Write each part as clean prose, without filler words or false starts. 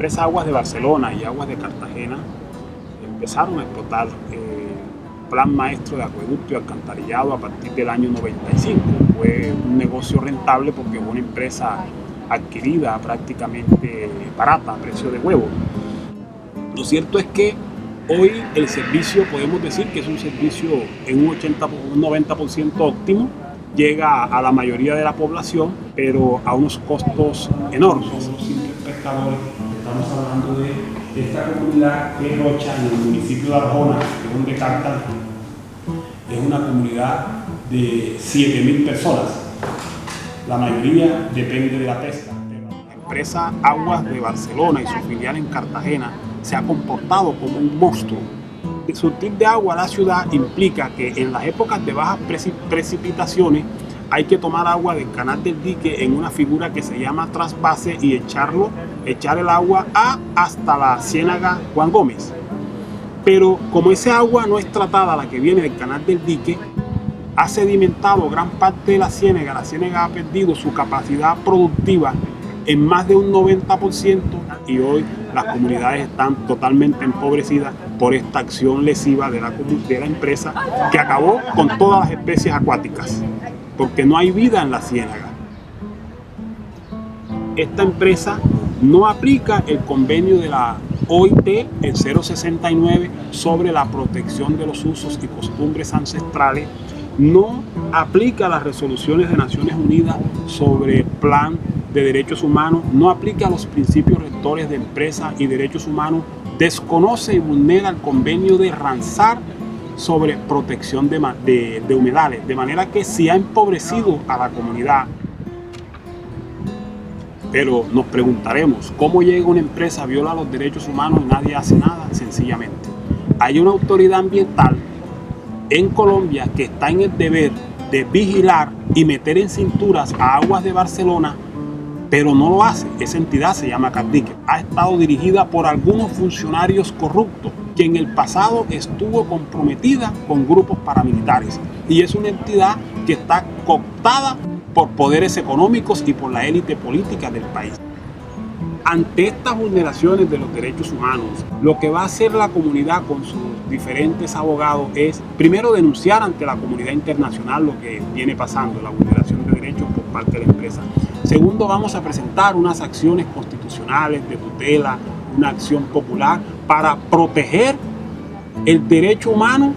empresa Aguas de Barcelona y Aguas de Cartagena empezaron a explotar plan maestro de acueducto y alcantarillado a partir del año 95. Fue un negocio rentable porque fue una empresa adquirida prácticamente barata, a precio de huevo. Lo cierto es que hoy el servicio, podemos decir que es un servicio en un 90% óptimo, llega a la mayoría de la población, pero a unos costos enormes. Los simples pescadores, estamos hablando de esta comunidad que es Rocha, en el municipio de Arjona, que es donde captan, es una comunidad de 7.000 personas. La mayoría depende de la pesca. La empresa Aguas de Barcelona y su filial en Cartagena se ha comportado como un monstruo. Surtir de agua a la ciudad implica que en las épocas de bajas precipitaciones hay que tomar agua del canal del dique en una figura que se llama trasvase y echar el agua hasta la ciénaga Juan Gómez. Pero como ese agua no es tratada, la que viene del canal del dique, ha sedimentado gran parte de la ciénaga ha perdido su capacidad productiva en más de un 90% y hoy las comunidades están totalmente empobrecidas por esta acción lesiva de la empresa que acabó con todas las especies acuáticas, porque no hay vida en la ciénaga. Esta empresa no aplica el convenio de la OIT, el 069, sobre la protección de los usos y costumbres ancestrales, no aplica las resoluciones de Naciones Unidas sobre plan de derechos humanos, no aplica los principios rectores de empresa y derechos humanos, desconoce y vulnera el convenio de Ramsar sobre protección de humedales, de manera que se ha empobrecido a la comunidad. Pero nos preguntaremos, ¿cómo llega una empresa a violar los derechos humanos y nadie hace nada? Sencillamente, hay una autoridad ambiental en Colombia que está en el deber de vigilar y meter en cinturas a Aguas de Barcelona, pero no lo hace. Esa entidad se llama Cardique. Ha estado dirigida por algunos funcionarios corruptos que en el pasado estuvo comprometida con grupos paramilitares y es una entidad que está cooptada por poderes económicos y por la élite política del país. Ante estas vulneraciones de los derechos humanos, lo que va a hacer la comunidad con sus diferentes abogados es, primero, denunciar ante la comunidad internacional lo que viene pasando, la vulneración de derechos por parte de la empresa. Segundo, vamos a presentar unas acciones constitucionales de tutela, una acción popular para proteger el derecho humano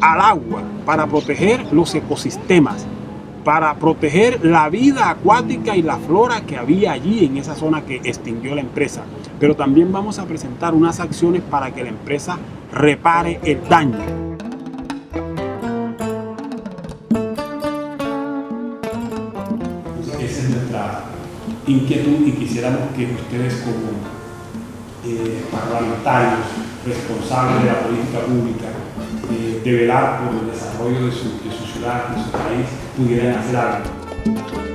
al agua, para proteger los ecosistemas, para proteger la vida acuática y la flora que había allí en esa zona que extinguió la empresa. Pero también vamos a presentar unas acciones para que la empresa repare el daño. Esa es nuestra inquietud y quisiéramos que ustedes como parlamentarios responsables de la política pública, de velar por el desarrollo de su ciudad, de su país, pudieran hacer algo.